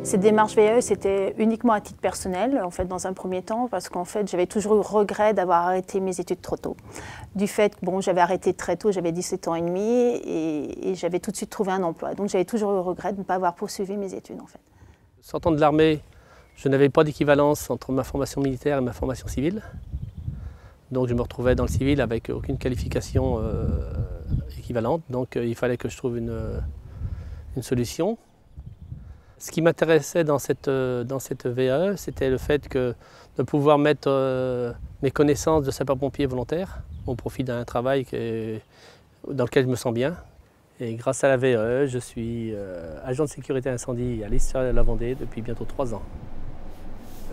Cette démarche VAE, c'était uniquement à titre personnel, en fait, dans un premier temps, parce qu'en fait, j'avais toujours eu regret d'avoir arrêté mes études trop tôt. Du fait que, bon, j'avais arrêté très tôt, j'avais 17 ans et demi, et j'avais tout de suite trouvé un emploi. Donc, j'avais toujours eu regret de ne pas avoir poursuivi mes études, en fait. Sortant de l'armée, je n'avais pas d'équivalence entre ma formation militaire et ma formation civile. Donc, je me retrouvais dans le civil avec aucune qualification équivalente. Donc, il fallait que je trouve une solution. Ce qui m'intéressait dans cette VAE, c'était le fait de pouvoir mettre mes connaissances de sapeur-pompier volontaire au profit d'un travail dans lequel je me sens bien. Et grâce à la VAE, je suis agent de sécurité incendie à l'Estuaire de la Vendée depuis bientôt 3 ans.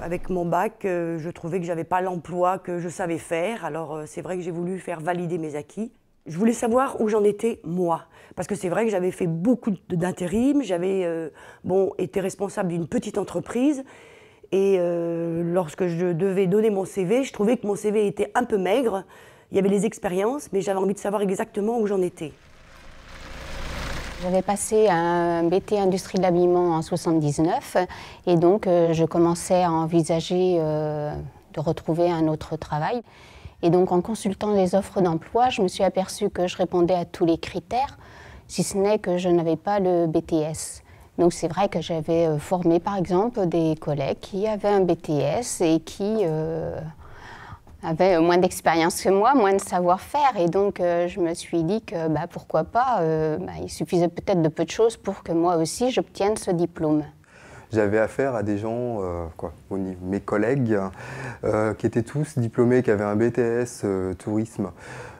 Avec mon bac, je trouvais que je n'avais pas l'emploi que je savais faire, alors c'est vrai que j'ai voulu faire valider mes acquis. Je voulais savoir où j'en étais, moi. Parce que c'est vrai que j'avais fait beaucoup d'intérim, j'avais été responsable d'une petite entreprise. Et lorsque je devais donner mon CV, je trouvais que mon CV était un peu maigre. Il y avait les expériences, mais j'avais envie de savoir exactement où j'en étais. J'avais passé un BT Industrie de l'habillement en 1979 et donc je commençais à envisager de retrouver un autre travail. Et donc en consultant les offres d'emploi, je me suis aperçue que je répondais à tous les critères, si ce n'est que je n'avais pas le BTS. Donc c'est vrai que j'avais formé par exemple des collègues qui avaient un BTS et qui avaient moins d'expérience que moi, moins de savoir-faire. Et donc je me suis dit que pourquoi pas, il suffisait peut-être de peu de choses pour que moi aussi j'obtienne ce diplôme. J'avais affaire à des gens, mes collègues, qui étaient tous diplômés, qui avaient un BTS tourisme.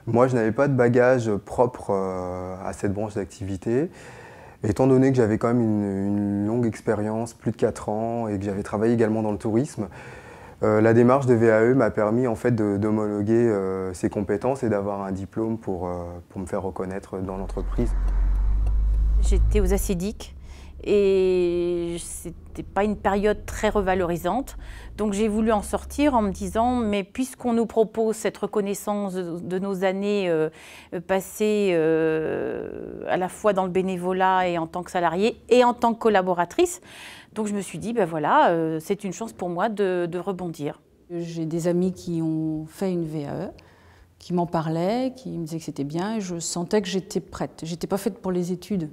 Moi, je n'avais pas de bagage propre à cette branche d'activité. Étant donné que j'avais quand même une longue expérience, plus de 4 ans, et que j'avais travaillé également dans le tourisme, la démarche de VAE m'a permis en fait d'homologuer ces compétences et d'avoir un diplôme pour me faire reconnaître dans l'entreprise. J'étais aux acédiques. Et c'était pas une période très revalorisante. Donc j'ai voulu en sortir en me disant, mais puisqu'on nous propose cette reconnaissance de nos années passées à la fois dans le bénévolat et en tant que salariée et en tant que collaboratrice, donc je me suis dit, voilà, c'est une chance pour moi de rebondir. J'ai des amis qui ont fait une VAE, qui m'en parlaient, qui me disaient que c'était bien, et je sentais que j'étais prête. J'étais pas faite pour les études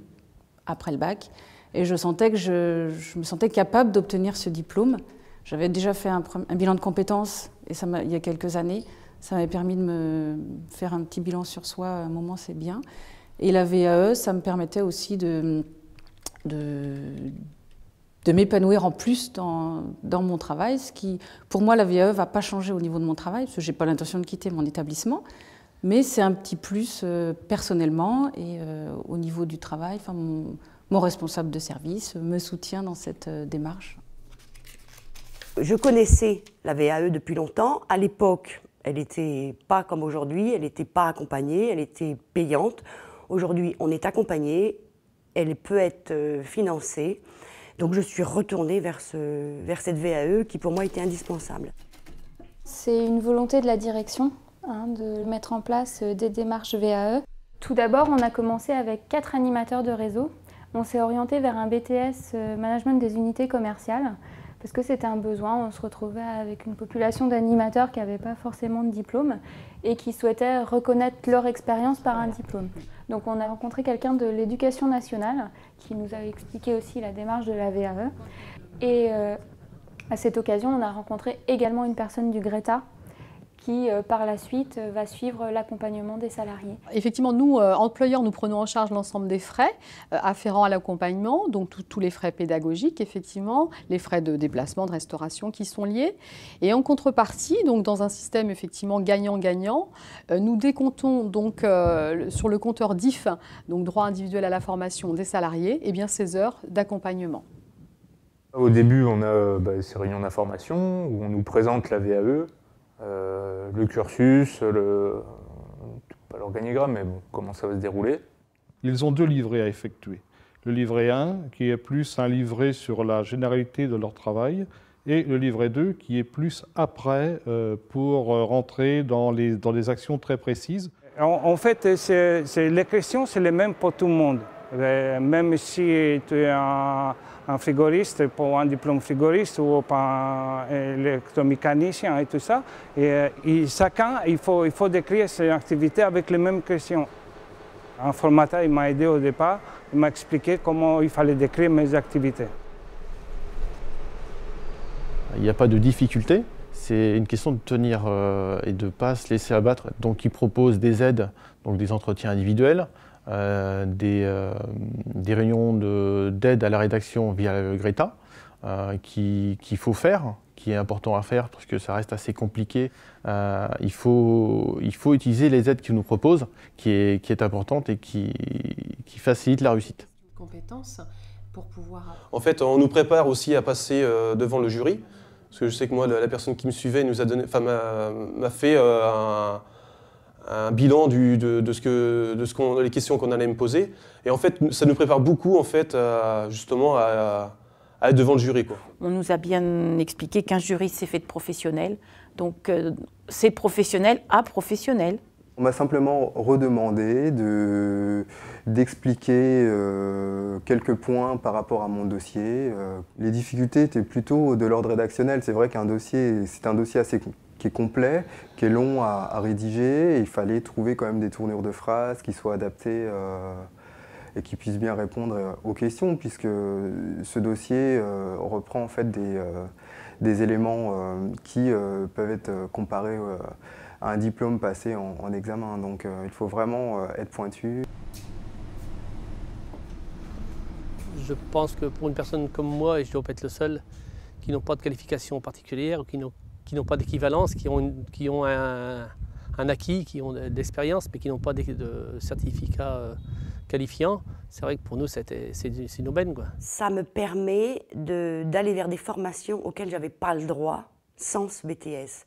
après le bac. Et je sentais que je me sentais capable d'obtenir ce diplôme. J'avais déjà fait un bilan de compétences et il y a quelques années. Ça m'avait permis de me faire un petit bilan sur soi. À un moment, c'est bien. Et la VAE, ça me permettait aussi de m'épanouir en plus dans mon travail. Ce qui, pour moi, la VAE ne va pas changer au niveau de mon travail, parce que je n'ai pas l'intention de quitter mon établissement. Mais c'est un petit plus personnellement et au niveau du travail. Mon responsable de service me soutient dans cette démarche. Je connaissais la VAE depuis longtemps. À l'époque, elle n'était pas comme aujourd'hui, elle n'était pas accompagnée, elle était payante. Aujourd'hui, on est accompagné, elle peut être financée. Donc je suis retournée vers cette VAE qui pour moi était indispensable. C'est une volonté de la direction de mettre en place des démarches VAE. Tout d'abord, on a commencé avec 4 animateurs de réseau. On s'est orienté vers un BTS Management des unités commerciales parce que c'était un besoin. On se retrouvait avec une population d'animateurs qui n'avaient pas forcément de diplôme et qui souhaitaient reconnaître leur expérience par un diplôme. Donc on a rencontré quelqu'un de l'Éducation nationale qui nous a expliqué aussi la démarche de la VAE. Et à cette occasion, on a rencontré également une personne du Greta qui, par la suite, va suivre l'accompagnement des salariés. Effectivement, nous, employeurs, nous prenons en charge l'ensemble des frais afférents à l'accompagnement, donc tous les frais pédagogiques, effectivement, les frais de déplacement, de restauration qui sont liés. Et en contrepartie, donc dans un système effectivement gagnant-gagnant, nous décomptons donc sur le compteur DIF, donc droit individuel à la formation des salariés, et bien ces heures d'accompagnement. Au début, on a ces réunions d'information où on nous présente la VAE, le cursus, pas l'organigramme, mais bon, comment ça va se dérouler. Ils ont 2 livrets à effectuer. Le livret 1, qui est plus un livret sur la généralité de leur travail, et le livret 2, qui est plus après, pour rentrer dans des actions très précises. En fait, les questions, c'est les mêmes pour tout le monde. Même si tu es un un frigoriste pour un diplôme frigoriste ou pour un électromécanicien et tout ça. Et chacun, il faut décrire ses activités avec les mêmes questions. Un formateur il m'a aidé au départ, il m'a expliqué comment il fallait décrire mes activités. Il n'y a pas de difficulté, c'est une question de tenir et de ne pas se laisser abattre. Donc il propose des aides, donc des entretiens individuels, des réunions d'aide à la rédaction via Greta qu'il faut faire, qui est important à faire parce que ça reste assez compliqué. Il faut utiliser les aides qu'il nous propose, qui est importante et qui facilite la réussite. Compétences pour pouvoir... En fait, on nous prépare aussi à passer devant le jury, parce que je sais que moi, la personne qui me suivait m'a fait un bilan les questions qu'on allait me poser. Et en fait, ça nous prépare beaucoup en fait, justement à être devant le jury, quoi. On nous a bien expliqué qu'un jury, c'est fait de professionnels. Donc, c'est professionnel à professionnel. On m'a simplement redemandé d'expliquer quelques points par rapport à mon dossier. Les difficultés étaient plutôt de l'ordre rédactionnel. C'est vrai qu'un dossier, c'est un dossier qui est complet, qui est long à rédiger. Il fallait trouver quand même des tournures de phrases qui soient adaptées et qui puissent bien répondre aux questions, puisque ce dossier reprend en fait des éléments qui peuvent être comparés à un diplôme passé en examen. Donc il faut vraiment être pointu. Je pense que pour une personne comme moi, et je dois pas être le seul, qui n'ont pas de qualification particulière, ou qui n'ont pas d'équivalence, qui ont un acquis, qui ont de l'expérience, mais qui n'ont pas de certificat qualifiant, c'est vrai que pour nous, c'est une aubaine, quoi. Ça me permet d'aller vers des formations auxquelles je n'avais pas le droit sans ce BTS.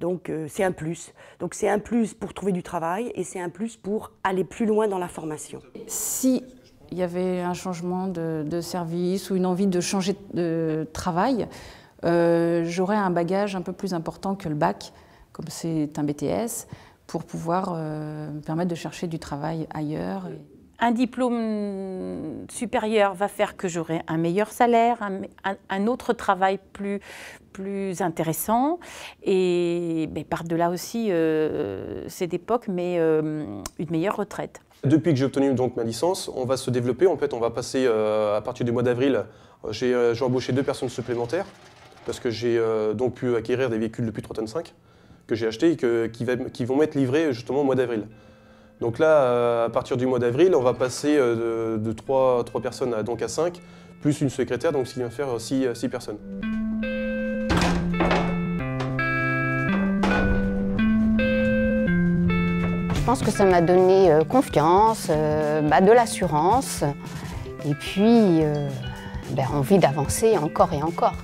Donc c'est un plus. Donc c'est un plus pour trouver du travail et c'est un plus pour aller plus loin dans la formation. Si il y avait un changement de service ou une envie de changer de travail, j'aurais un bagage un peu plus important que le bac, comme c'est un BTS, pour pouvoir me permettre de chercher du travail ailleurs. Un diplôme supérieur va faire que j'aurai un meilleur salaire, un autre travail plus intéressant. Et par-delà aussi, c'est d'époque, mais une meilleure retraite. Depuis que j'ai obtenu donc ma licence, on va se développer. En fait, on va passer, à partir du mois d'avril, j'ai embauché 2 personnes supplémentaires parce que j'ai donc pu acquérir des véhicules de plus de 3,5 tonnes que j'ai achetés et qui vont m'être livrés justement au mois d'avril. Donc là, à partir du mois d'avril, on va passer de 3 personnes à 5, plus une secrétaire, donc ce qui va faire 6 personnes. Je pense que ça m'a donné confiance, de l'assurance et puis envie d'avancer encore et encore.